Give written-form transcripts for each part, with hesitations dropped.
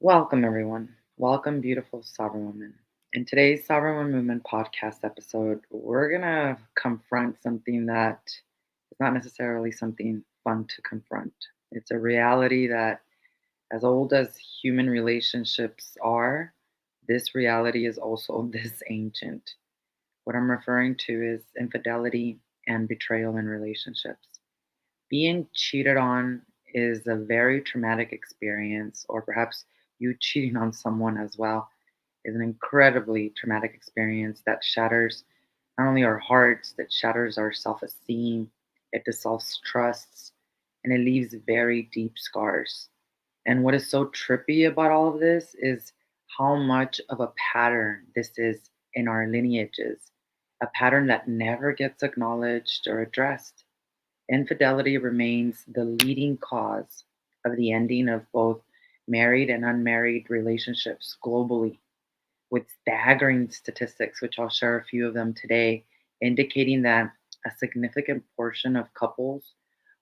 Welcome, everyone. Welcome, beautiful sovereign women. In today's Sovereign Women Movement podcast episode, we're going to confront something that is not necessarily something fun to confront. It's a reality that, as old as human relationships are, this reality is also this ancient. What I'm referring to is infidelity and betrayal in relationships. Being cheated on is a very traumatic experience, or perhaps you cheating on someone as well is an incredibly traumatic experience that shatters not only our hearts, that shatters our self esteem, it dissolves trusts, and it leaves very deep scars. And what is so trippy about all of this is how much of a pattern this is in our lineages, a pattern that never gets acknowledged or addressed. Infidelity remains the leading cause of the ending of both married and unmarried relationships globally, with staggering statistics, which I'll share a few of them today, indicating that a significant portion of couples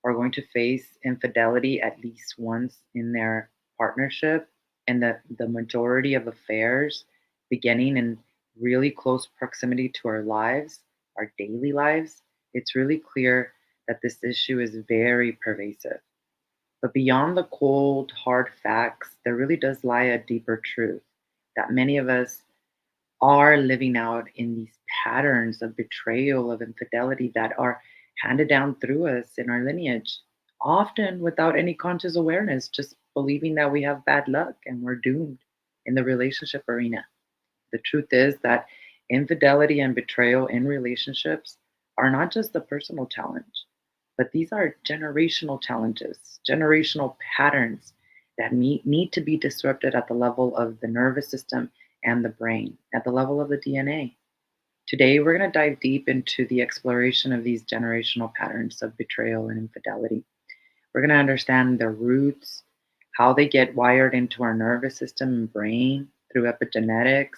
are going to face infidelity at least once in their partnership, and that the majority of affairs beginning in really close proximity to our lives, our daily lives, it's really clear that this issue is very pervasive. But beyond the cold, hard facts, there really does lie a deeper truth that many of us are living out in these patterns of betrayal, of infidelity that are handed down through us in our lineage, often without any conscious awareness, just believing that we have bad luck and we're doomed in the relationship arena. The truth is that infidelity and betrayal in relationships are not just a personal challenge, but these are generational challenges, generational patterns that need to be disrupted at the level of the nervous system and the brain, at the level of the DNA. Today, we're going to dive deep into the exploration of these generational patterns of betrayal and infidelity. We're going to understand their roots, how they get wired into our nervous system and brain through epigenetics.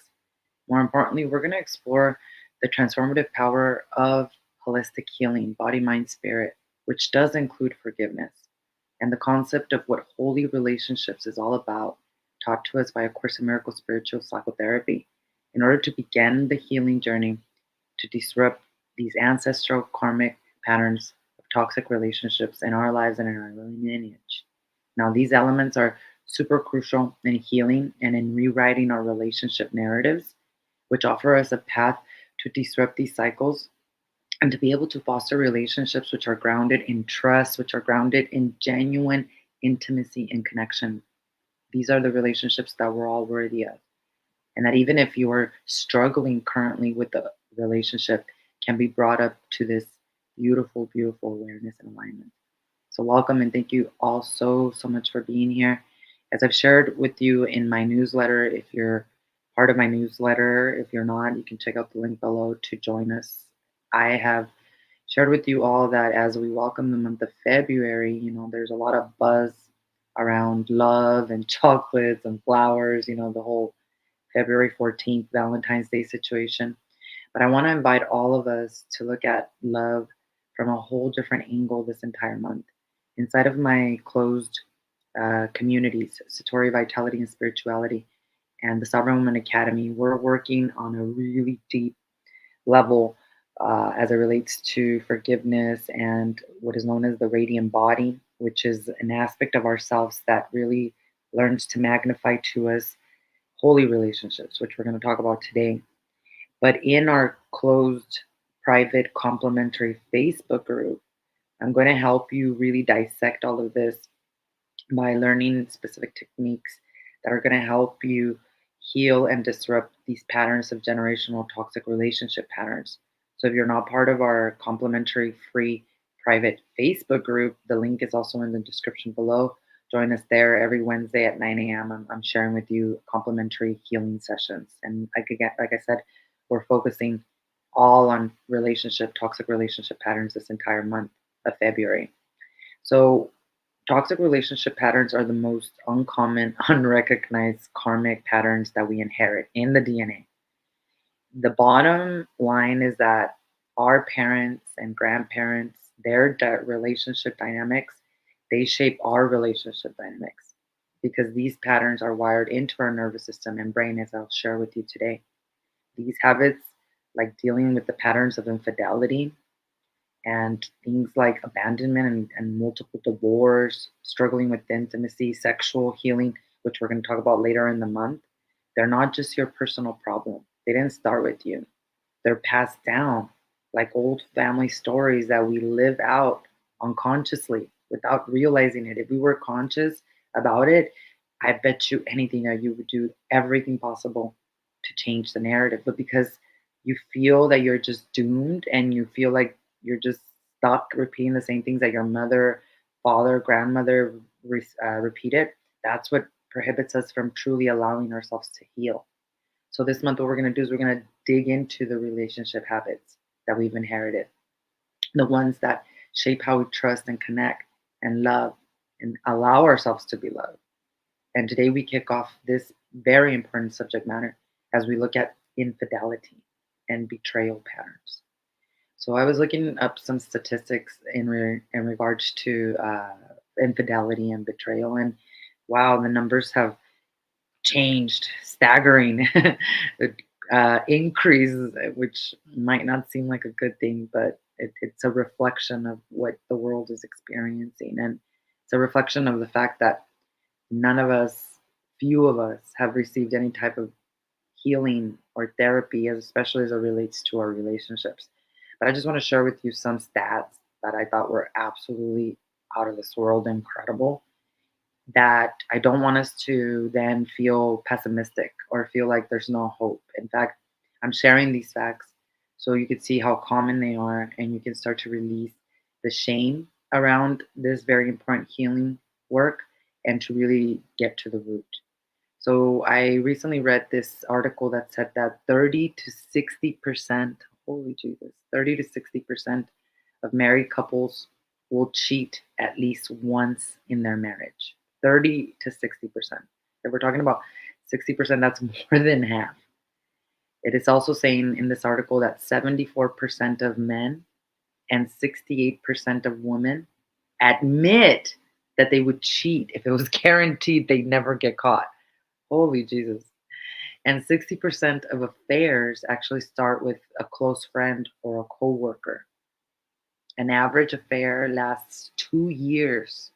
More importantly, we're going to explore the transformative power of holistic healing, body, mind, spirit, which does include forgiveness, and the concept of what holy relationships is all about, taught to us by A Course in Miracles spiritual psychotherapy, in order to begin the healing journey to disrupt these ancestral karmic patterns of toxic relationships in our lives and in our lineage. Now, these elements are super crucial in healing and in rewriting our relationship narratives, which offer us a path to disrupt these cycles and to be able to foster relationships which are grounded in trust, which are grounded in genuine intimacy and connection. These are the relationships that we're all worthy of. And that even if you are struggling currently with the relationship, can be brought up to this beautiful, beautiful awareness and alignment. So, welcome and thank you all so much for being here. As I've shared with you in my newsletter, if you're part of my newsletter, if you're not, you can check out the link below to join us. I have shared with you all that as we welcome the month of February, there's a lot of buzz around love and chocolates and flowers, the whole February 14th Valentine's Day situation. But I want to invite all of us to look at love from a whole different angle this entire month. Inside of my closed communities, Satori Vitality and Spirituality, and the Sovereign Woman Academy, we're working on a really deep level as it relates to forgiveness and what is known as the radiant body, which is an aspect of ourselves that really learns to magnify to us holy relationships, which we're going to talk about today. But in our closed, private, complimentary Facebook group, I'm going to help you really dissect all of this by learning specific techniques that are going to help you heal and disrupt these patterns of generational toxic relationship patterns. So if you're not part of our complimentary free private Facebook group, the link is also in the description below. Join us there every Wednesday at 9 a.m. I'm sharing with you complimentary healing sessions. And like I said, we're focusing all on toxic relationship patterns this entire month of February. So toxic relationship patterns are the most uncommon, unrecognized karmic patterns that we inherit in the DNA. The bottom line is that our parents and grandparents, their relationship dynamics, they shape our relationship dynamics. because these patterns are wired into our nervous system and brain, as I'll share with you today. These habits, like dealing with the patterns of infidelity and things like abandonment and multiple divorce, struggling with intimacy, sexual healing, which we're going to talk about later in the month, they're not just your personal problem. They didn't start with you. They're passed down like old family stories that we live out unconsciously without realizing it. If we were conscious about it, I bet you anything that you would do everything possible to change the narrative. But because you feel that you're just doomed and you feel like you're just stuck repeating the same things that your mother, father, grandmother repeated, that's what prohibits us from truly allowing ourselves to heal. So this month, what we're going to do is we're going to dig into the relationship habits that we've inherited, the ones that shape how we trust and connect and love and allow ourselves to be loved. And today we kick off this very important subject matter as we look at infidelity and betrayal patterns. So I was looking up some statistics in regards to infidelity and betrayal, and wow, the numbers have changed, staggering increase, which might not seem like a good thing, but it's a reflection of what the world is experiencing. And it's a reflection of the fact that none of us, few of us, have received any type of healing or therapy, especially as it relates to our relationships. But I just want to share with you some stats that I thought were absolutely out of this world incredible, that I don't want us to then feel pessimistic or feel like there's no hope. In fact, I'm sharing these facts so you can see how common they are and you can start to release the shame around this very important healing work and to really get to the root. So I recently read this article that said that 30 to 60%, holy Jesus, 30 to 60% of married couples will cheat at least once in their marriage. 30 to 60%. If we're talking about 60%, that's more than half. It is also saying in this article that 74% of men and 68% of women admit that they would cheat if it was guaranteed they'd never get caught. Holy Jesus. And 60% of affairs actually start with a close friend or a coworker. An average affair lasts 2 years.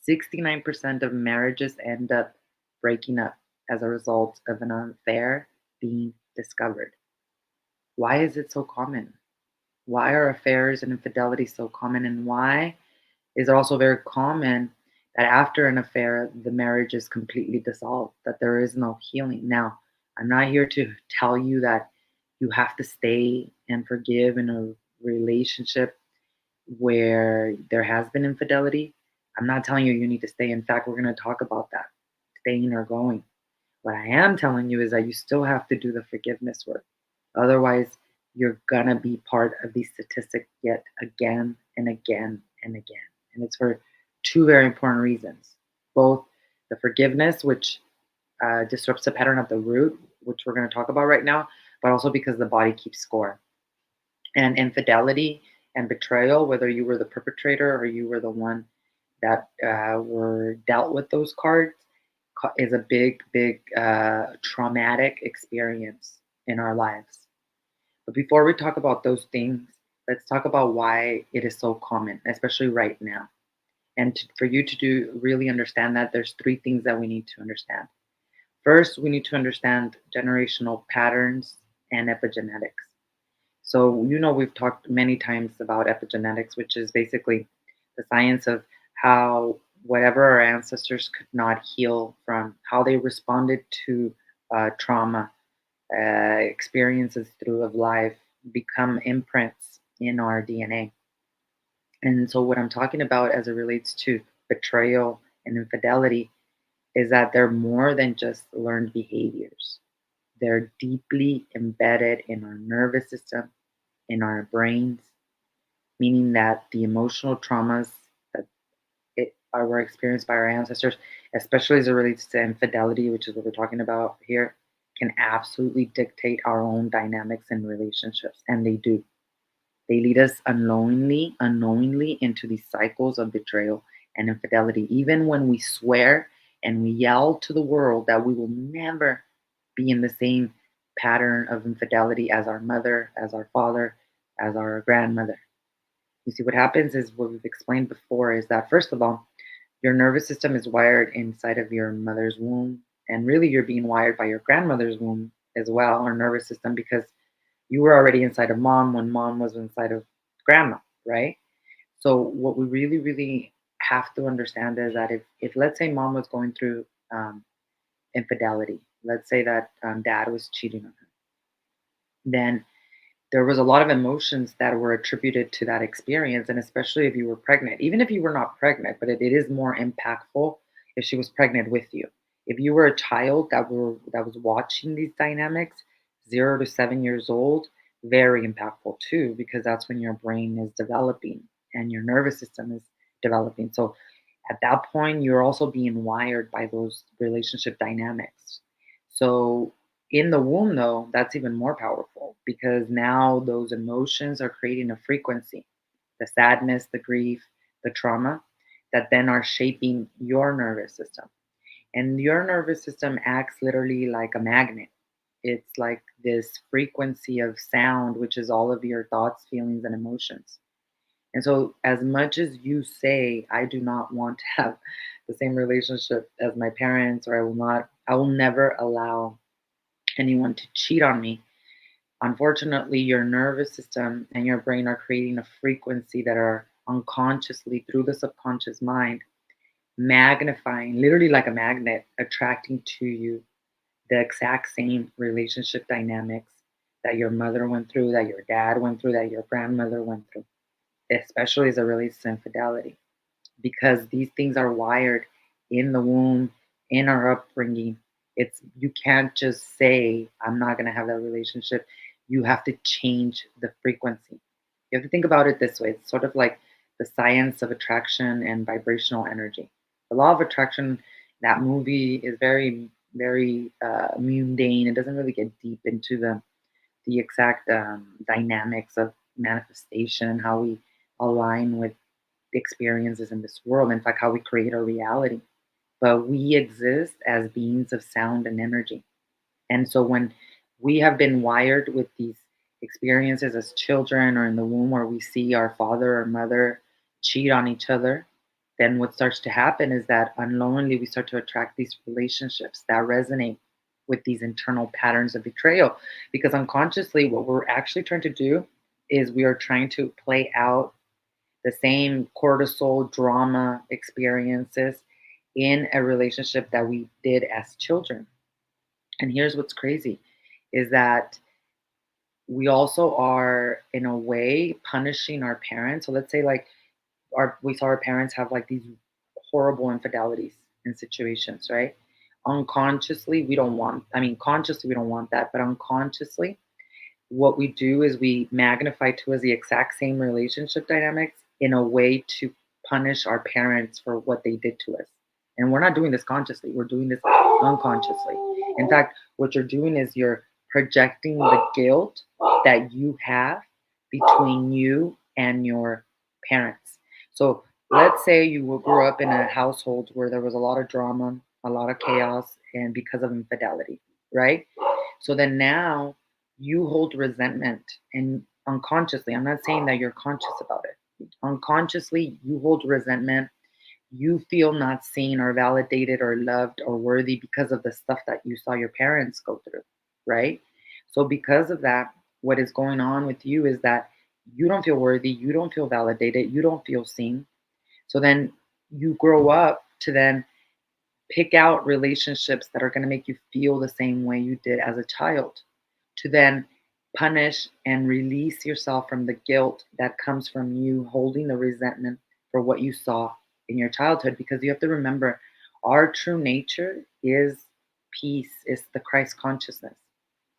69% of marriages end up breaking up as a result of an affair being discovered. Why is it so common? Why are affairs and infidelity so common? And why is it also very common that after an affair, the marriage is completely dissolved, that there is no healing? Now, I'm not here to tell you that you have to stay and forgive in a relationship where there has been infidelity. I'm not telling you you need to stay. In fact, we're going to talk about that, staying or going. What I am telling you is that you still have to do the forgiveness work. Otherwise, you're going to be part of these statistics yet again and again and again. And it's for two very important reasons: both the forgiveness, which disrupts the pattern at the root, which we're going to talk about right now, but also because the body keeps score. And infidelity and betrayal, whether you were the perpetrator or you were the one that were dealt with those cards, is a big, big traumatic experience in our lives. But before we talk about those things, let's talk about why it is so common, especially right now. And for you to do really understand that, there's three things that we need to understand. First, we need to understand generational patterns and epigenetics. So, we've talked many times about epigenetics, which is basically the science of how whatever our ancestors could not heal from, how they responded to trauma, experiences through of life, become imprints in our DNA. And so, what I'm talking about as it relates to betrayal and infidelity is that they're more than just learned behaviors. They're deeply embedded in our nervous system, in our brains, meaning that the emotional traumas that were experienced by our ancestors, especially as it relates to infidelity, which is what we're talking about here, can absolutely dictate our own dynamics and relationships. And they do. They lead us unknowingly into these cycles of betrayal and infidelity. Even when we swear and we yell to the world that we will never be in the same pattern of infidelity as our mother, as our father, as our grandmother. You see, what happens is what we've explained before is that, first of all, your nervous system is wired inside of your mother's womb. And really, you're being wired by your grandmother's womb as well, or nervous system, because you were already inside of mom when mom was inside of grandma, right? So, what we really, really have to understand is that if let's say mom was going through infidelity, let's say that dad was cheating on her, then there was a lot of emotions that were attributed to that experience, and especially if you were pregnant. Even if you were not pregnant, but it is more impactful if she was pregnant with you. If you were a child that was watching these dynamics, 0 to 7 years old, very impactful too, because that's when your brain is developing and your nervous system is developing. So at that point, you're also being wired by those relationship dynamics. So in the womb, though, that's even more powerful because now those emotions are creating a frequency, the sadness, the grief, the trauma, that then are shaping your nervous system. And your nervous system acts literally like a magnet. It's like this frequency of sound, which is all of your thoughts, feelings, and emotions. And so, as much as you say, I do not want to have the same relationship as my parents, or I will never allow anyone to cheat on me. Unfortunately, your nervous system and your brain are creating a frequency that are unconsciously through the subconscious mind, magnifying, literally like a magnet, attracting to you the exact same relationship dynamics that your mother went through, that your dad went through, that your grandmother went through, especially as it relates to infidelity, because these things are wired in the womb, in our upbringing. It's you can't just say, I'm not gonna have that relationship. You have to change the frequency. You have to think about it this way. It's sort of like the science of attraction and vibrational energy. The law of attraction, that movie is very, very mundane. It doesn't really get deep into the exact dynamics of manifestation, how we align with the experiences in this world, in fact, how we create our reality. But we exist as beings of sound and energy. And so when we have been wired with these experiences as children or in the womb where we see our father or mother cheat on each other, then what starts to happen is that unknowingly we start to attract these relationships that resonate with these internal patterns of betrayal. Because unconsciously, what we're actually trying to do is we are trying to play out the same cortisol drama experiences in a relationship that we did as children. And here's what's crazy is that we also are in a way punishing our parents. So let's say like our we saw our parents have like these horrible infidelities in situations, right? Unconsciously, we don't want, I mean, consciously, we don't want that, but unconsciously, what we do is we magnify to us the exact same relationship dynamics in a way to punish our parents for what they did to us. And we're not doing this consciously, we're doing this unconsciously. In fact, what you're doing is you're projecting the guilt that you have between you and your parents. So let's say you grew up in a household where there was a lot of drama, a lot of chaos, and because of infidelity, right? So then now you hold resentment and unconsciously, I'm not saying that you're conscious about it. Unconsciously, you hold resentment. You feel not seen or validated or loved or worthy because of the stuff that you saw your parents go through, right? So, because of that, what is going on with you is that you don't feel worthy, you don't feel validated, you don't feel seen. So then you grow up to then pick out relationships that are going to make you feel the same way you did as a child, to then punish and release yourself from the guilt that comes from you holding the resentment for what you saw in your childhood. Because you have to remember, our true nature is peace, is the Christ consciousness.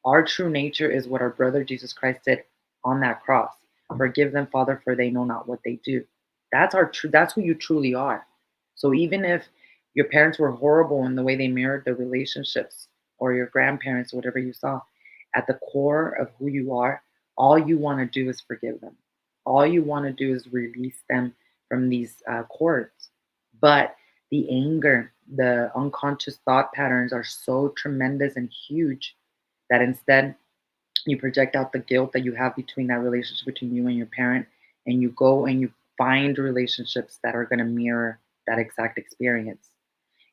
Our true nature is what our brother Jesus Christ did on that cross. Forgive them, Father, for they know not what they do. That's our true, that's who you truly are. So even if your parents were horrible in the way they mirrored the relationships, or your grandparents, whatever you saw, at the core of who you are, all you want to do is forgive them. All you want to do is release them from these cords. But The anger, the unconscious thought patterns are so tremendous and huge that instead you project out the guilt that you have between that relationship between you and your parent, and you go and you find relationships that are going to mirror that exact experience.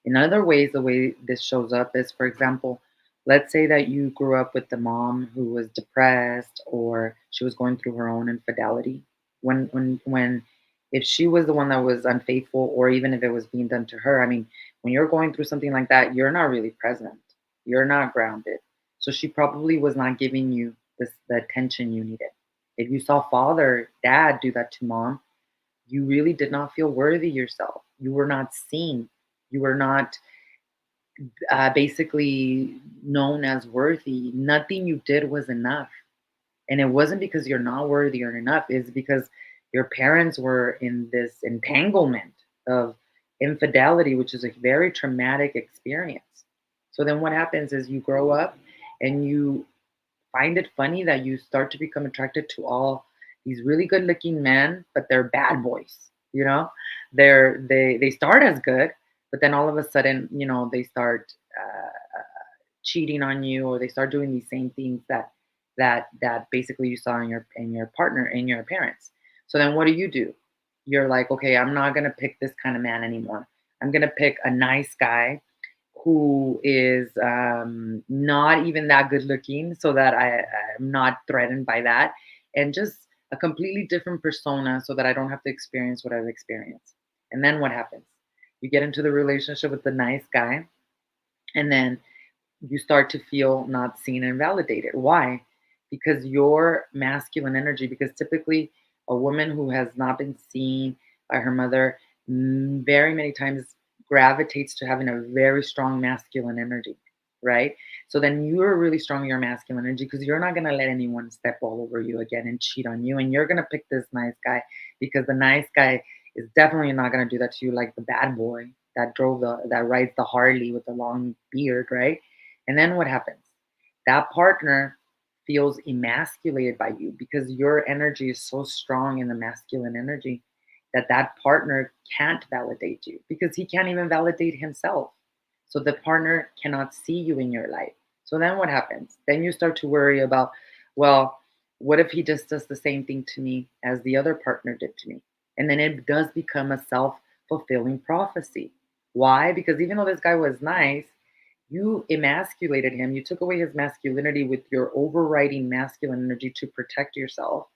In other ways, the way this shows up is, for example, let's say that you grew up with the mom who was depressed or she was going through her own infidelity. When if she was the one that was unfaithful, or even if it was being done to her, I mean, when you're going through something like that, you're not really present. You're not grounded. So she probably was not giving you the attention you needed. If you saw father, dad do that to mom, you really did not feel worthy yourself. You were not seen. You were not basically known as worthy. Nothing you did was enough. And it wasn't because you're not worthy or enough, it's because your parents were in this entanglement of infidelity, which is a very traumatic experience. So then what happens is you grow up and you find it funny that you start to become attracted to all these really good looking men, but they're bad boys. They start as good, but then all of a sudden, they start cheating on you, or they start doing these same things that basically you saw in your partner, in your parents. So then what do? You're like, okay, I'm not gonna pick this kind of man anymore. I'm gonna pick a nice guy who is not even that good looking, so that I'm not threatened by that, and just a completely different persona so that I don't have to experience what I've experienced. And then what happens? You get into the relationship with the nice guy, and then you start to feel not seen and validated. Why? Because your masculine energy, because typically a woman who has not been seen by her mother very many times gravitates to having a very strong masculine energy, right? So then you're really strong in your masculine energy because you're not going to let anyone step all over you again and cheat on you. And you're going to pick this nice guy because the nice guy is definitely not going to do that to you like the bad boy that rides the Harley with the long beard, right? And then what happens? That partner feels emasculated by you because your energy is so strong in the masculine energy that that partner can't validate you because he can't even validate himself. So the partner cannot see you in your light. So then what happens? Then you start to worry about, well, what if he just does the same thing to me as the other partner did to me? And then it does become a self fulfilling prophecy. Why? Because even though this guy was nice, you emasculated him. You took away his masculinity with your overriding masculine energy to protect yourself.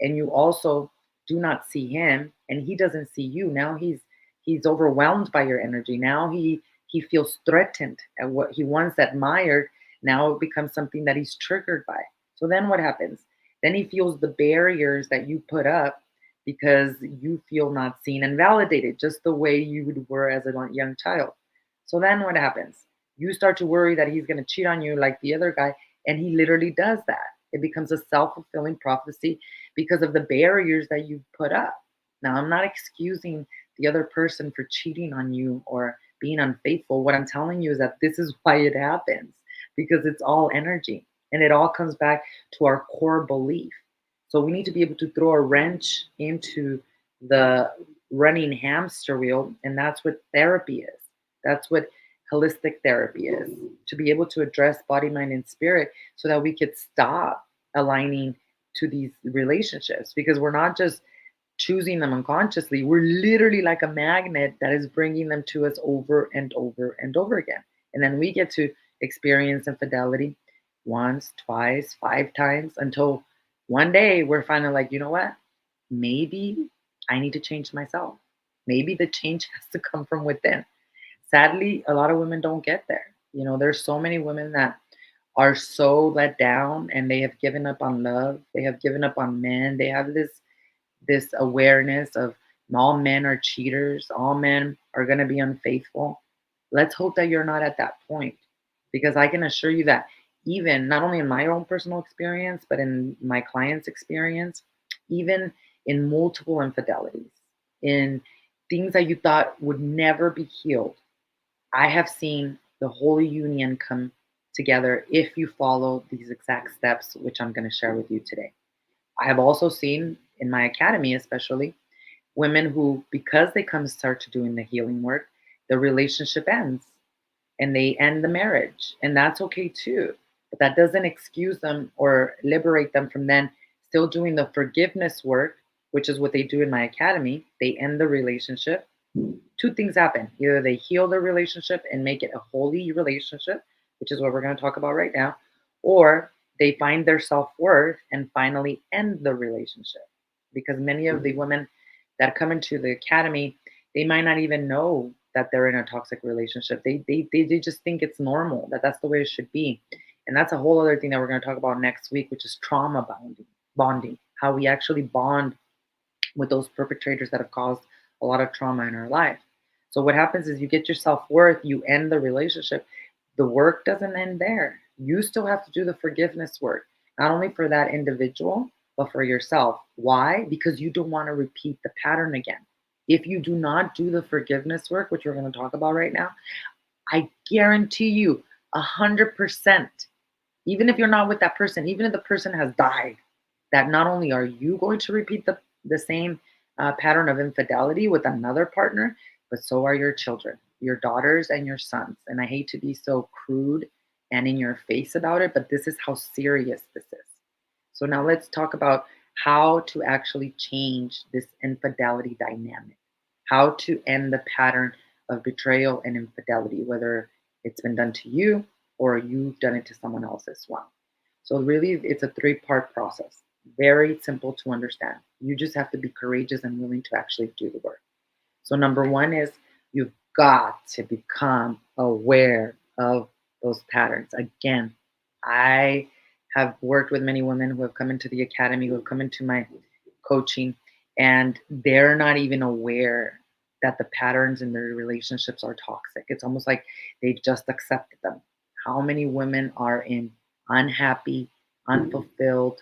And you also do not see him and he doesn't see you. Now he's overwhelmed by your energy. Now he feels threatened at what he once admired. Now it becomes something that he's triggered by. So then what happens? Then he feels the barriers that you put up because you feel not seen and validated, just the way you were as a young child. So then what happens? You start to worry that he's going to cheat on you like the other guy, and he literally does that. It becomes a self-fulfilling prophecy because of the barriers that you put up. Now, I'm not excusing the other person for cheating on you or being unfaithful. What I'm telling you is that this is why it happens, because it's all energy and it all comes back to our core belief. So we need to be able to throw a wrench into the running hamster wheel, and that's what therapy is. That's what holistic therapy is, to be able to address body, mind, and spirit so that we could stop aligning to these relationships, because we're not just choosing them unconsciously. We're literally like a magnet that is bringing them to us over and over and over again. And then we get to experience infidelity once, twice, five times until one day we're finally like, you know what? Maybe I need to change myself. Maybe the change has to come from within. Sadly, a lot of women don't get there. There's so many women that are so let down and they have given up on love. They have given up on men. They have this awareness of all men are cheaters, all men are going to be unfaithful. Let's hope that you're not at that point, because I can assure you that even not only in my own personal experience, but in my clients' experience, even in multiple infidelities, in things that you thought would never be healed, I have seen the holy union come together if you follow these exact steps, which I'm going to share with you today. I have also seen in my academy, especially, women who, because they come start to doing the healing work, the relationship ends and they end the marriage. And that's okay too. But that doesn't excuse them or liberate them from then still doing the forgiveness work, which is what they do in my academy. They end the relationship. Two things happen. Either they heal the relationship and make it a holy relationship, which is what we're going to talk about right now, or they find their self worth and finally end the relationship. Because many of the women that come into the academy, they might not even know that they're in a toxic relationship. They just think it's normal, that that's the way it should be. And that's a whole other thing that we're going to talk about next week, which is trauma bonding, how we actually bond with those perpetrators that have caused a lot of trauma in our life. So what happens is you get your self-worth, you end the relationship. The work doesn't end there. You still have to do the forgiveness work, not only for that individual, but for yourself. Why? Because you don't want to repeat the pattern again. If you do not do the forgiveness work, which we're going to talk about right now, I guarantee you 100%, even if you're not with that person, even if the person has died, that not only are you going to repeat the same pattern of infidelity with another partner, but so are your children, your daughters, and your sons. And I hate to be so crude and in your face about it, but this is how serious this is. So now let's talk about how to actually change this infidelity dynamic, how to end the pattern of betrayal and infidelity, whether it's been done to you or you've done it to someone else as well. So, really, it's a three-part process. Very simple to understand. You just have to be courageous and willing to actually do the work. So, number one is you've got to become aware of those patterns. Again, I have worked with many women who have come into the academy, who have come into my coaching, and they're not even aware that the patterns in their relationships are toxic. It's almost like they've just accepted them. How many women are in unhappy, unfulfilled,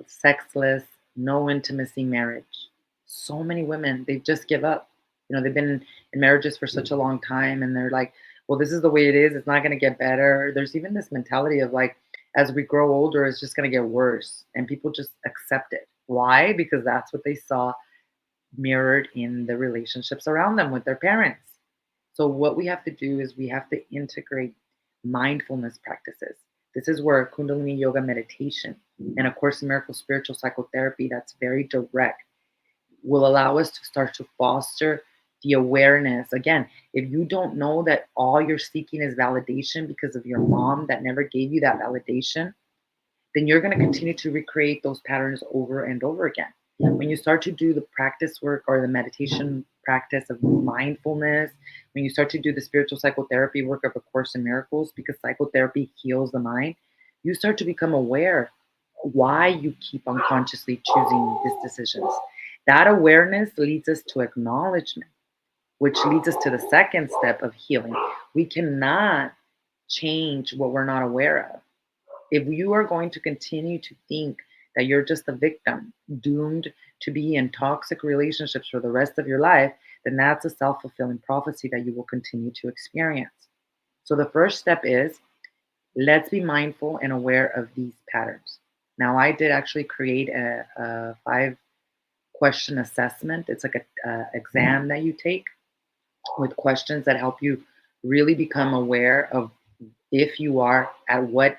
sexless, no intimacy marriage? So many women, they just give up. They've been in marriages for such a long time and they're like, well, this is the way it is. It's not going to get better. There's even this mentality of like, as we grow older, it's just going to get worse. And people just accept it. Why? Because that's what they saw mirrored in the relationships around them with their parents. So, what we have to do is we have to integrate mindfulness practices. This is where Kundalini Yoga meditation and A Course in Miracles spiritual psychotherapy, that's very direct, will allow us to start to foster the awareness. Again, if you don't know that all you're seeking is validation because of your mom that never gave you that validation, then you're going to continue to recreate those patterns over and over again. When you start to do the practice work or the meditation practice of mindfulness, when you start to do the spiritual psychotherapy work of A Course in Miracles, because psychotherapy heals the mind, you start to become aware why you keep unconsciously choosing these decisions. That awareness leads us to acknowledgement, which leads us to the second step of healing. We cannot change what we're not aware of. If you are going to continue to think that you're just a victim, doomed to be in toxic relationships for the rest of your life, then that's a self fulfilling prophecy that you will continue to experience. So, the first step is let's be mindful and aware of these patterns. Now, I did actually create a 5 question assessment. It's like a exam that you take with questions that help you really become aware of if you are at what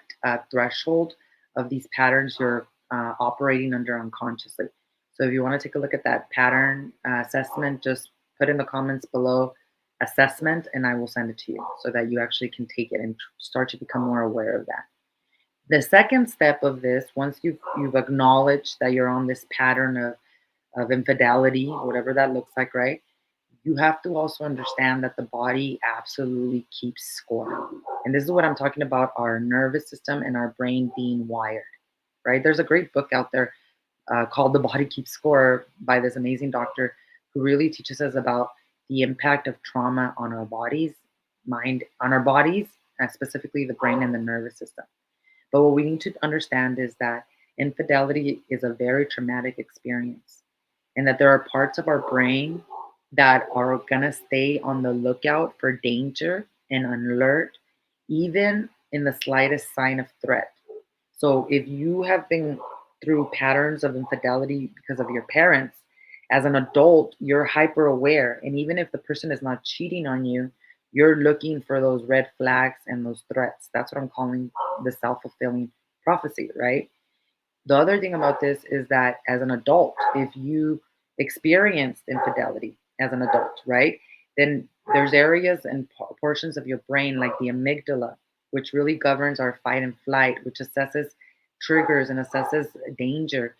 threshold of these patterns you're operating under unconsciously. So if you want to take a look at that pattern assessment, just put in the comments below assessment and I will send it to you so that you actually can take it and start to become more aware of that. The second step of this, once you've acknowledged that you're on this pattern of infidelity, whatever that looks like, right? You have to also understand that the body absolutely keeps score. And this is what I'm talking about, our nervous system and our brain being wired, right? There's a great book out there called The Body Keeps Score by this amazing doctor who really teaches us about the impact of trauma on our bodies, on our bodies, and specifically the brain and the nervous system. But what we need to understand is that infidelity is a very traumatic experience and that there are parts of our brain that are going to stay on the lookout for danger and alert, even in the slightest sign of threat. So if you have been through patterns of infidelity because of your parents, As an adult, you're hyper aware. And even if the person is not cheating on you, you're looking for those red flags and those threats. That's what I'm calling the self fulfilling prophecy, right? The other thing about this is that as an adult, if you experienced infidelity as an adult, right, then there's areas and portions of your brain like the amygdala, which really governs our fight and flight, which assesses triggers and assesses danger,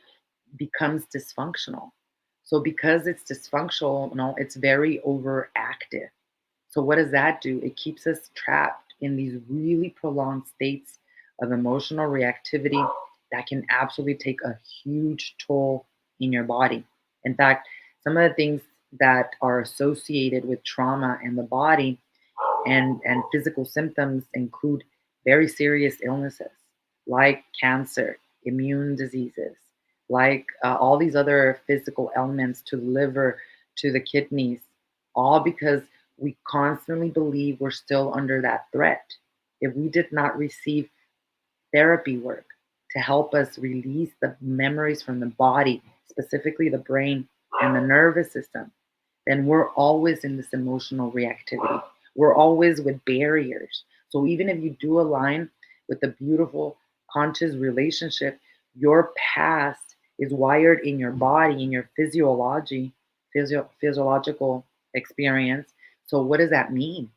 becomes dysfunctional. So because it's dysfunctional, it's very overactive. So what does that do? It keeps us trapped in these really prolonged states of emotional reactivity that can absolutely take a huge toll in your body. In fact, some of the things that are associated with trauma in the body and physical symptoms include very serious illnesses like cancer, immune diseases, like all these other physical ailments to the liver, to the kidneys, all because we constantly believe we're still under that threat. If we did not receive therapy work to help us release the memories from the body, specifically the brain and the nervous system, then we're always in this emotional reactivity. We're always with barriers. So even if you do align with a beautiful, conscious relationship, your past is wired in your body, in your physiological experience. So what does that mean?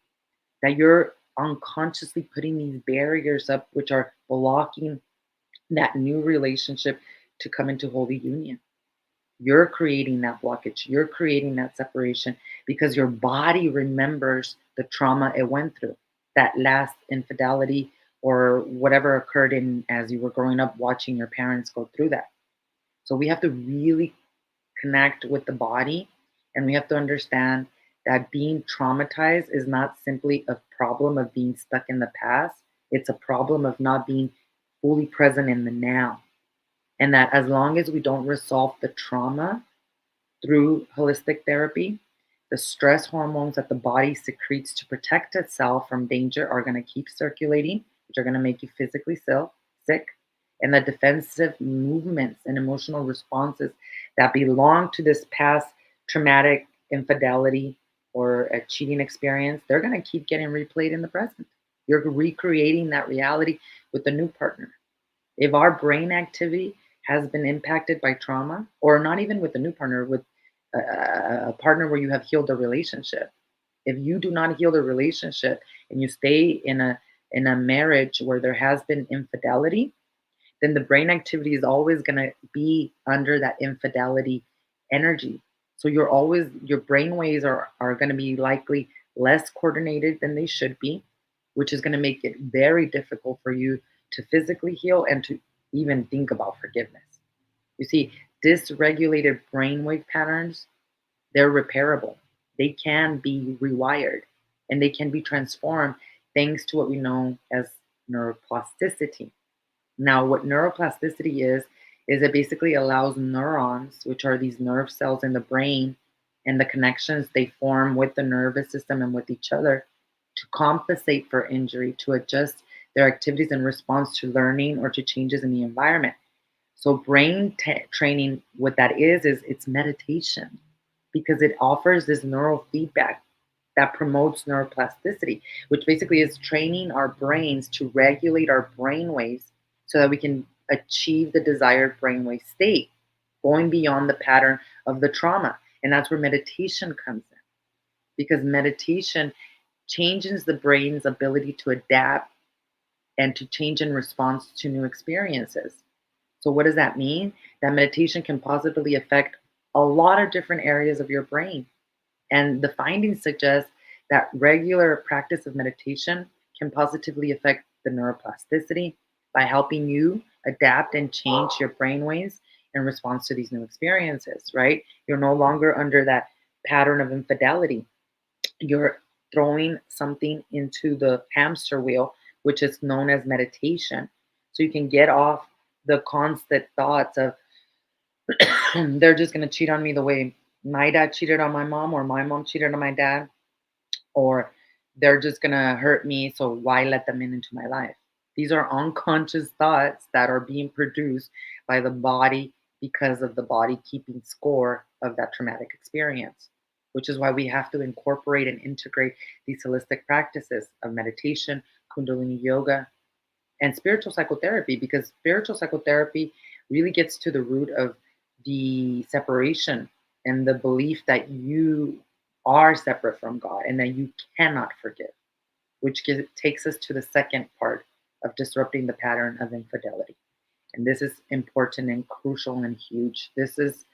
That you're unconsciously putting these barriers up, which are blocking that new relationship to come into holy union. You're creating that blockage. You're creating that separation because your body remembers the trauma it went through, that last infidelity or whatever occurred in as you were growing up watching your parents go through that. So we have to really connect with the body and we have to understand that being traumatized is not simply a problem of being stuck in the past, it's a problem of not being fully present in the now. And that as long as we don't resolve the trauma through holistic therapy, the stress hormones that the body secretes to protect itself from danger are going to keep circulating, which are going to make you physically sick. And the defensive movements and emotional responses that belong to this past traumatic infidelity or a cheating experience, they're going to keep getting replayed in the present. You're recreating that reality with a new partner. If our brain activity has been impacted by trauma, or not even with a new partner, with a partner where you have healed the relationship, if you do not heal the relationship and you stay in a marriage where there has been infidelity, then the brain activity is always going to be under that infidelity energy. So your brain waves are going to be likely less coordinated than they should be, which is going to make it very difficult for you to physically heal and to even think about forgiveness. You see, dysregulated brainwave patterns, they're repairable. They can be rewired and they can be transformed thanks to what we know as neuroplasticity. Now, what neuroplasticity is it basically allows neurons, which are these nerve cells in the brain, and the connections they form with the nervous system and with each other to compensate for injury, to adjust their activities in response to learning or to changes in the environment. So, training, what that is it's meditation because it offers this neural feedback that promotes neuroplasticity, which basically is training our brains to regulate our brain waves so that we can achieve the desired brainwave state, going beyond the pattern of the trauma. And that's where meditation comes in, because meditation changes the brain's ability to adapt and to change in response to new experiences. So, what does that mean? That meditation can positively affect a lot of different areas of your brain. And the findings suggest that regular practice of meditation can positively affect the neuroplasticity by helping you adapt and change your brainwaves in response to these new experiences, right? You're no longer under that pattern of infidelity. You're throwing something into the hamster wheel, which is known as meditation. So you can get off the constant thoughts of they're just going to cheat on me the way my dad cheated on my mom, or my mom cheated on my dad, or they're just going to hurt me. So why let them into my life? These are unconscious thoughts that are being produced by the body because of the body keeping score of that traumatic experience, which is why we have to incorporate and integrate these holistic practices of meditation, Kundalini yoga, and spiritual psychotherapy, because spiritual psychotherapy really gets to the root of the separation and the belief that you are separate from God and that you cannot forgive, which takes us to the second part of disrupting the pattern of infidelity. And this is important and crucial and huge. This is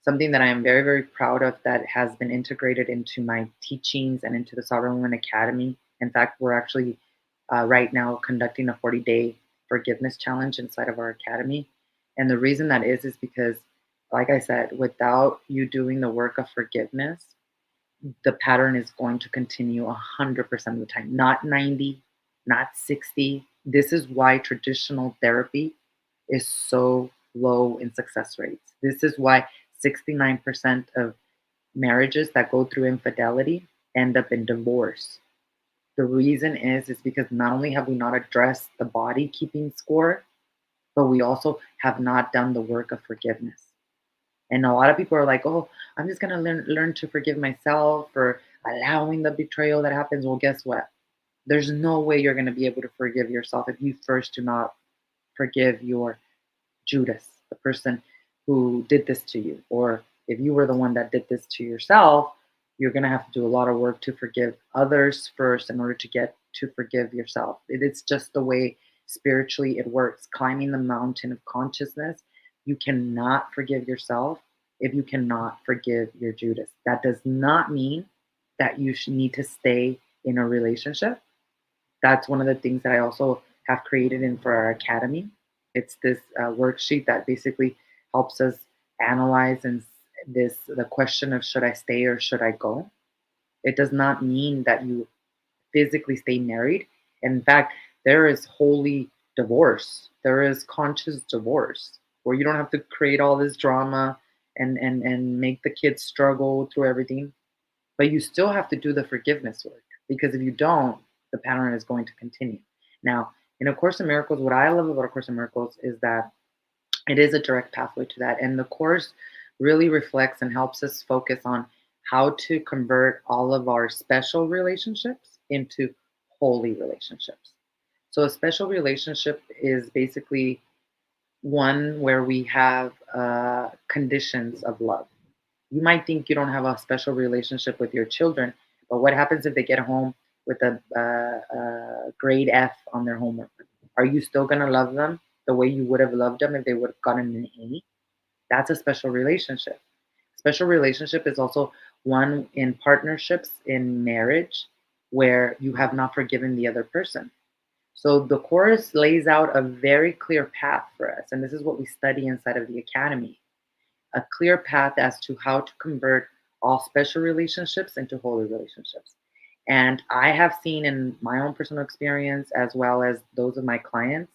something that I am very, very proud of that has been integrated into my teachings and into the Sovereign Woman Academy. In fact, we're actually right now conducting a 40-day forgiveness challenge inside of our academy. And the reason that is because, like I said, without you doing the work of forgiveness, the pattern is going to continue 100% of the time, not 90, not 60. This is why traditional therapy is so low in success rates. This is why 69% of marriages that go through infidelity end up in divorce. The reason is because not only have we not addressed the body keeping score, but we also have not done the work of forgiveness. And a lot of people are like, "Oh, I'm just gonna learn to forgive myself for allowing the betrayal that happens." Well, guess what? There's no way you're gonna be able to forgive yourself if you first do not forgive your Judas, the person who did this to you. Or if you were the one that did this to yourself, you're going to have to do a lot of work to forgive others first in order to get to forgive yourself. It's just the way spiritually it works. Climbing the mountain of consciousness, you cannot forgive yourself if you cannot forgive your Judas. That does not mean that you should need to stay in a relationship. That's one of the things that I also have created in for our academy. It's this worksheet that basically helps us analyze and this the question of should I stay or should I go. It does not mean that you physically stay married. In fact, there is holy divorce. There is conscious divorce where you don't have to create all this drama and make the kids struggle through everything. But you still have to do the forgiveness work because if you don't, the pattern is going to continue. Now, in A Course in Miracles, what I love about A Course in Miracles is that it is a direct pathway to that. And the course really reflects and helps us focus on how to convert all of our special relationships into holy relationships. So, a special relationship is basically one where we have conditions of love. You might think you don't have a special relationship with your children, but what happens if they get home with a grade F on their homework? Are you still going to love them the way you would have loved them if they would have gotten an A? That's a special relationship. Special relationship is also one in partnerships in marriage where you have not forgiven the other person. So the course lays out a very clear path for us, and this is what we study inside of the academy, a clear path as to how to convert all special relationships into holy relationships. And I have seen in my own personal experience, as well as those of my clients,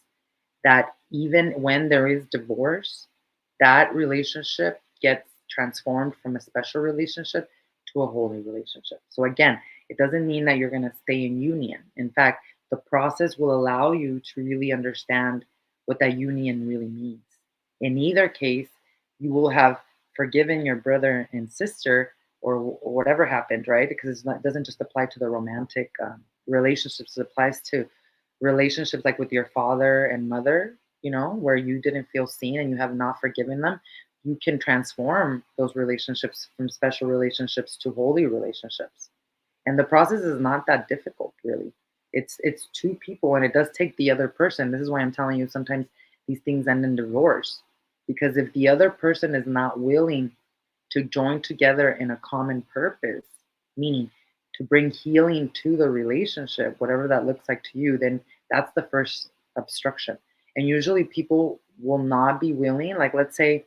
that even when there is divorce, that relationship gets transformed from a special relationship to a holy relationship. So, again, it doesn't mean that you're going to stay in union. In fact, the process will allow you to really understand what that union really means. In either case, you will have forgiven your brother and sister or whatever happened, right? Because it doesn't just apply to the romantic relationships, it applies to relationships like with your father and mother, where you didn't feel seen and you have not forgiven them. You can transform those relationships from special relationships to holy relationships. And the process is not that difficult, really. It's two people, and it does take the other person. This is why I'm telling you sometimes these things end in divorce, because if the other person is not willing to join together in a common purpose, meaning to bring healing to the relationship, whatever that looks like to you, then that's the first obstruction. And usually people will not be willing. Like, let's say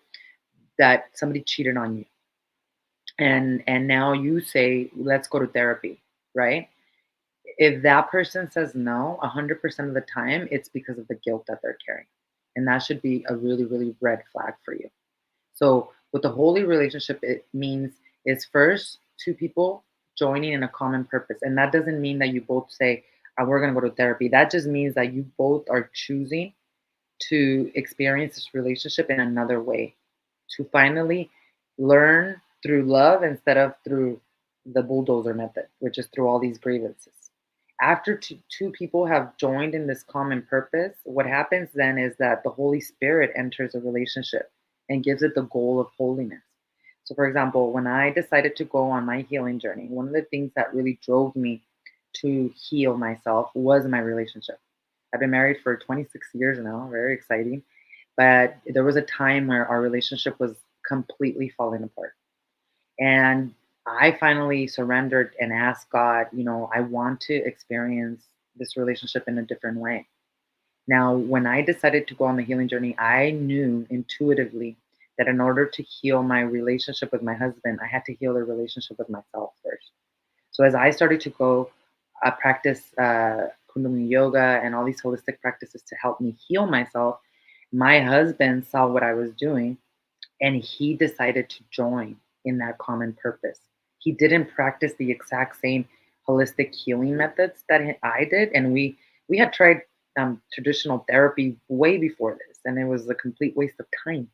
that somebody cheated on you, and now you say, let's go to therapy, right? If that person says no 100% of the time, it's because of the guilt that they're carrying, and that should be a really, really red flag for you. So with the holy relationship, it means is first two people joining in a common purpose. And that doesn't mean that you both say, we're going to go to therapy. That just means that you both are choosing to experience this relationship in another way, to finally learn through love instead of through the bulldozer method, which is through all these grievances. After two people have joined in this common purpose, what happens then is that the Holy Spirit enters a relationship and gives it the goal of holiness. So, for example, when I decided to go on my healing journey, one of the things that really drove me to heal myself was my relationship. I've been married for 26 years now, very exciting. But there was a time where our relationship was completely falling apart. And I finally surrendered and asked God, I want to experience this relationship in a different way. Now, when I decided to go on the healing journey, I knew intuitively that in order to heal my relationship with my husband, I had to heal the relationship with myself first. So as I started to go practice Kundalini yoga and all these holistic practices to help me heal myself, my husband saw what I was doing and he decided to join in that common purpose. He didn't practice the exact same holistic healing methods that I did, and we had tried traditional therapy way before this, and it was a complete waste of time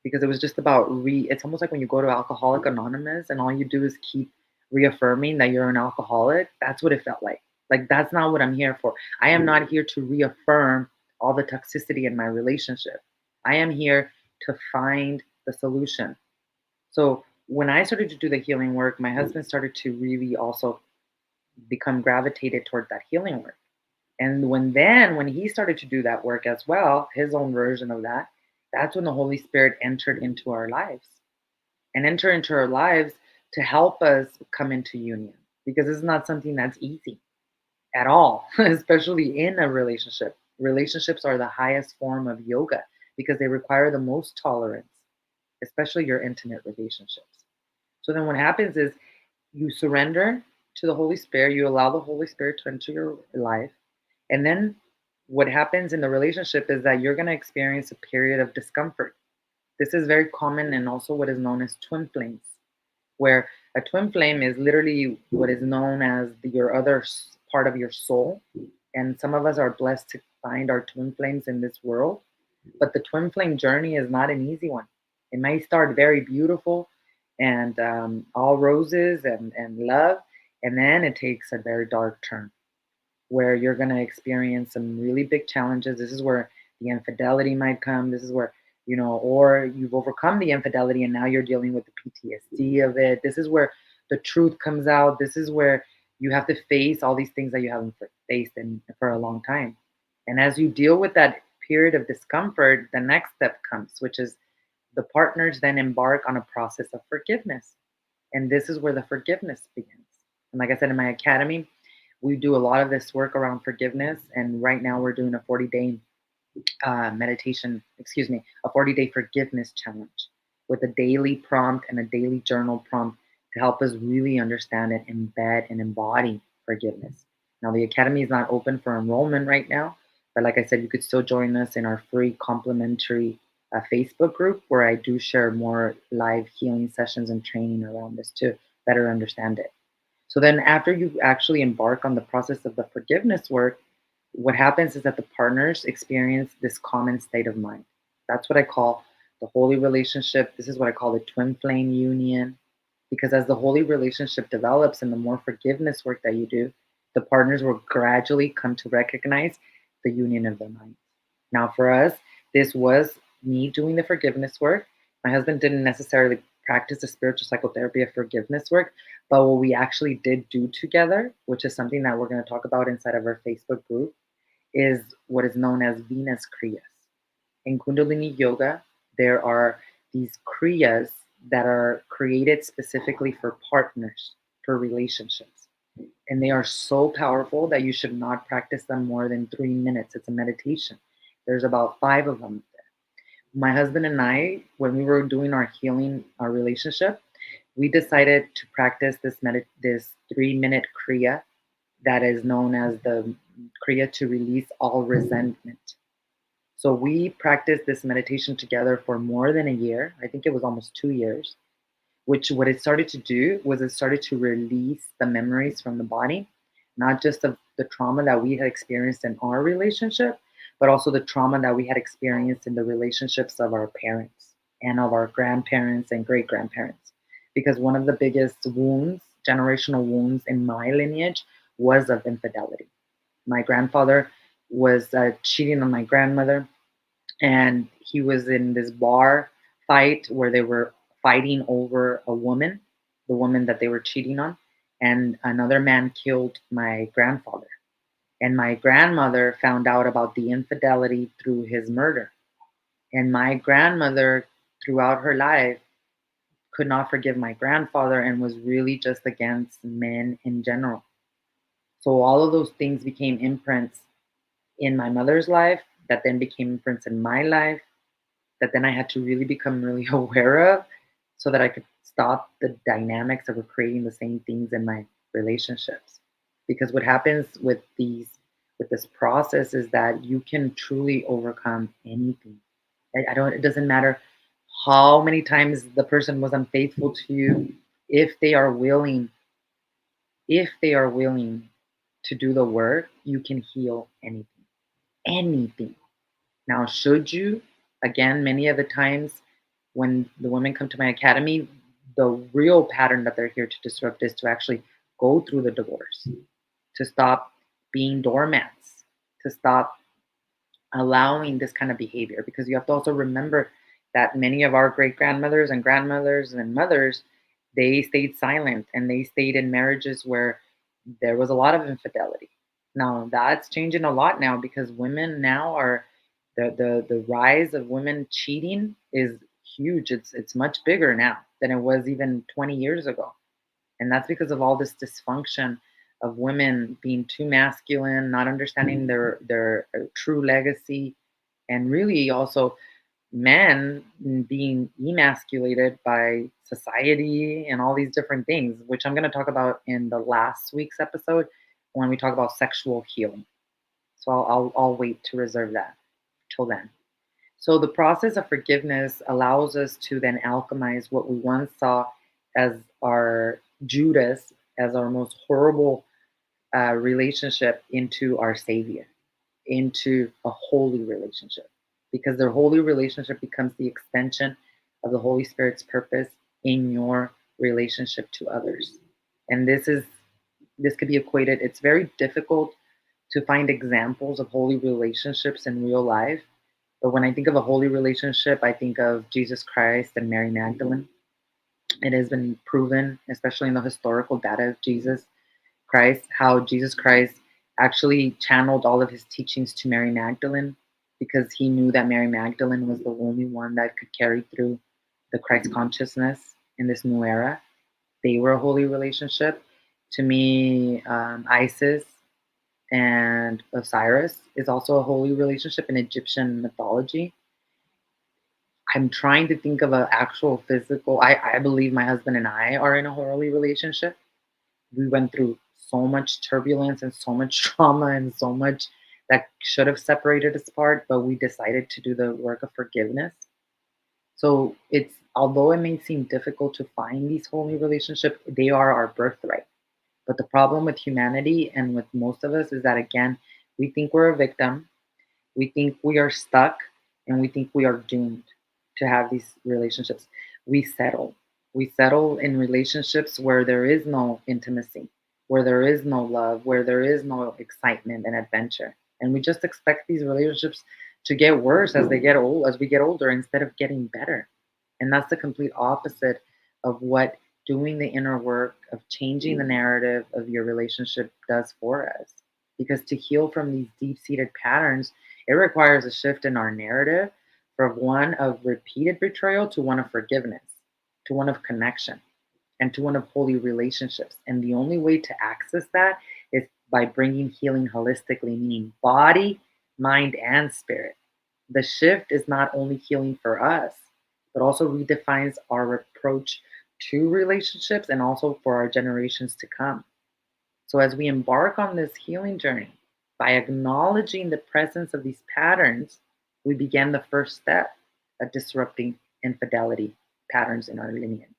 because it was just about it's almost like when you go to Alcoholic Anonymous and all you do is keep reaffirming that you're an alcoholic. That's what it felt like. Like that's not what I'm here for. I am not here to reaffirm all the toxicity in my relationship. I am here to find the solution. So when I started to do the healing work, my husband started to really also become gravitated toward that healing work. And when he started to do that work as well, his own version of that, that's when the Holy Spirit entered into our lives and enter into our lives to help us come into union because this is not something that's easy at all, especially in a relationship. Relationships are the highest form of yoga because they require the most tolerance, especially your intimate relationships. So then what happens is you surrender to the Holy Spirit, you allow the Holy Spirit to enter your life. And then what happens in the relationship is that you're going to experience a period of discomfort. This is very common and also what is known as twin flames, where a twin flame is literally what is known as your other part of your soul. And some of us are blessed to find our twin flames in this world. But the twin flame journey is not an easy one. It might start very beautiful and all roses and love, and then it takes a very dark turn where you're going to experience some really big challenges. This is where the infidelity might come. This is where, or you've overcome the infidelity and now you're dealing with the PTSD of it. This is where the truth comes out. This is where you have to face all these things that you haven't faced for a long time. And as you deal with that period of discomfort, the next step comes, which is the partners then embark on a process of forgiveness. And this is where the forgiveness begins. And like I said in my academy, we do a lot of this work around forgiveness. And right now we're doing a 40-day a 40-day forgiveness challenge with a daily prompt and a daily journal prompt to help us really understand and embed and embody forgiveness. Now, the academy is not open for enrollment right now, but like I said, you could still join us in our free complimentary Facebook group where I do share more live healing sessions and training around this to better understand it. So then, after you actually embark on the process of the forgiveness work, what happens is that the partners experience this common state of mind. That's what I call the holy relationship. This is what I call the twin flame union. Because as the holy relationship develops and the more forgiveness work that you do, the partners will gradually come to recognize the union of their minds. Now, for us, this was me doing the forgiveness work. My husband didn't necessarily practice the spiritual psychotherapy of forgiveness work, but what we actually did do together, which is something that we're going to talk about inside of our Facebook group, is what is known as Venus Kriyas. In Kundalini Yoga, there are these Kriyas that are created specifically for partners, for relationships. And they are so powerful that you should not practice them more than 3 minutes. It's a meditation. There's about five of them. My husband and I, when we were doing our healing, our relationship, we decided to practice this 3 minute Kriya that is known as the Kriya to release all resentment. So we practiced this meditation together for more than a year. I think it was almost 2 years, which what it started to do was it started to release the memories from the body, not just of the trauma that we had experienced in our relationship, but also the trauma that we had experienced in the relationships of our parents and of our grandparents and great grandparents. because one of the biggest wounds, generational wounds in my lineage, was of infidelity. My grandfather was cheating on my grandmother, and he was in this bar fight where they were fighting over a woman, the woman that they were cheating on, and another man killed my grandfather. And my grandmother found out about the infidelity through his murder. And my grandmother, throughout her life, could not forgive my grandfather and was really just against men in general. So all of those things became imprints in my mother's life that then became imprints in my life that then I had to really become really aware of so that I could stop the dynamics that were creating the same things in my relationships. Because what happens with this process is that you can truly overcome anything. I don't it doesn't matter how many times the person was unfaithful to you, if they are willing, if they are willing to do the work, you can heal anything. Anything. Now, should you, again, many of the times when the women come to my academy, the real pattern that they're here to disrupt is to actually go through the divorce, to stop being doormats, to stop allowing this kind of behavior. Because you have to also remember that many of our great grandmothers and grandmothers and mothers, they stayed silent and they stayed in marriages where there was a lot of infidelity. Now that's changing a lot now because women now are the rise of women cheating is huge. It's much bigger now than it was even 20 years ago. And that's because of all this dysfunction of women being too masculine, not understanding their true legacy, and really also men being emasculated by society and all these different things, which I'm going to talk about in the last week's episode when we talk about sexual healing. So I'll wait to reserve that till then. So the process of forgiveness allows us to then alchemize what we once saw as our Judas, as our most horrible relationship, into our Savior, into a holy relationship. Because the holy relationship becomes the extension of the Holy Spirit's purpose in your relationship to others. And this could be equated, it's very difficult to find examples of holy relationships in real life. But when I think of a holy relationship, I think of Jesus Christ and Mary Magdalene. It has been proven, especially in the historical data of Jesus Christ, how Jesus Christ actually channeled all of his teachings to Mary Magdalene because he knew that Mary Magdalene was the only one that could carry through the Christ consciousness in this new era. They were a holy relationship. To me, Isis and Osiris is also a holy relationship in Egyptian mythology. I'm trying to think of an actual physical. I believe my husband and I are in a holy relationship. We went through so much turbulence and so much trauma and so much that should have separated us apart, but we decided to do the work of forgiveness. So it's although it may seem difficult to find these holy relationships, they are our birthright. But the problem with humanity and with most of us is that again, we think we're a victim, we think we are stuck, and we think we are doomed to have these relationships. We settle. We settle in relationships where there is no intimacy, where there is no love, where there is no excitement and adventure. And we just expect these relationships to get worse as they get old, as we get older, instead of getting better. And that's the complete opposite of what doing the inner work of changing the narrative of your relationship does for us. Because to heal from these deep seated patterns, it requires a shift in our narrative from one of repeated betrayal to one of forgiveness, to one of connection, and to one of holy relationships. And the only way to access that is by bringing healing holistically, meaning body, mind, and spirit. The shift is not only healing for us, but also redefines our approach to relationships and also for our generations to come. So, as we embark on this healing journey, by acknowledging the presence of these patterns, we begin the first step of disrupting infidelity patterns in our lineage.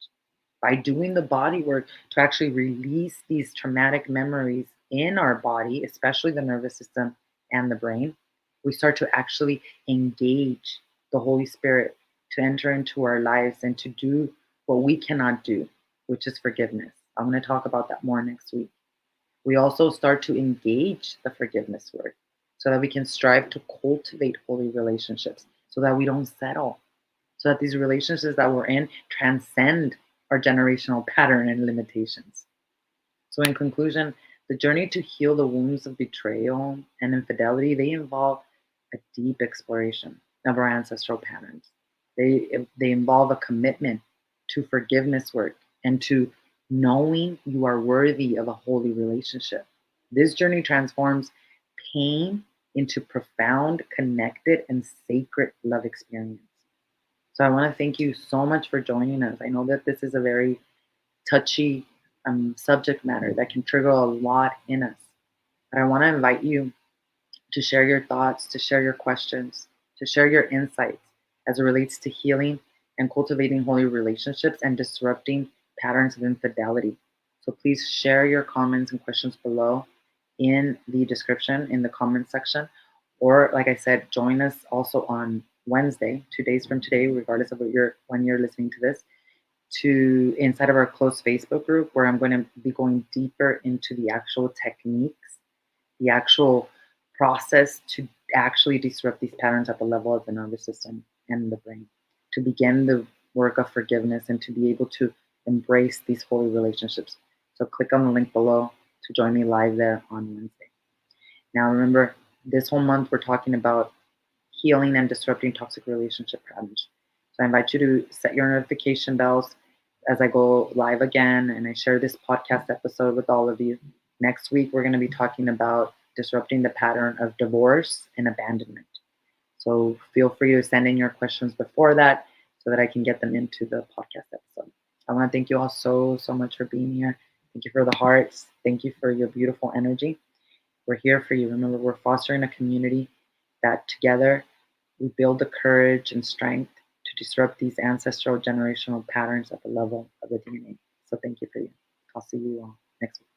By doing the body work to actually release these traumatic memories in our body, especially the nervous system and the brain, we start to actually engage the Holy Spirit to enter into our lives and to do what we cannot do. which is forgiveness. I'm going to talk about that more next week. We also start to engage the forgiveness word so that we can strive to cultivate holy relationships, so that we don't settle, so that these relationships that we're in transcend our generational pattern and limitations. So, in conclusion, the journey to heal the wounds of betrayal and infidelity, they involve a deep exploration of our ancestral patterns. They involve a commitment to forgiveness work and to knowing you are worthy of a holy relationship. This journey transforms pain into profound, connected, and sacred love experience. So I want to thank you so much for joining us. I know that this is a very touchy subject matter that can trigger a lot in us. But I want to invite you to share your thoughts, to share your questions, to share your insights as it relates to healing and cultivating holy relationships and disrupting patterns of infidelity. So please share your comments and questions below in the description, in the comment section. Or, like I said, join us also on Wednesday, 2 days from today, regardless of when you're listening to this, to inside of our closed Facebook group, where I'm going to be going deeper into the actual techniques, the actual process to actually disrupt these patterns at the level of the nervous system and the brain, to begin the work of forgiveness and to be able to embrace these holy relationships. So click on the link below to join me live there on Wednesday. Now remember, this whole month we're talking about healing and disrupting toxic relationship patterns. So I invite you to set your notification bells as I go live again and I share this podcast episode with all of you. Next week, we're going to be talking about disrupting the pattern of divorce and abandonment. So feel free to send in your questions before that so that I can get them into the podcast episode. I want to thank you all so, so much for being here. Thank you for the hearts. Thank you for your beautiful energy. We're here for you. Remember, we're fostering a community that together we build the courage and strength to disrupt these ancestral generational patterns at the level of the DNA. So thank you for you. I'll see you all next week.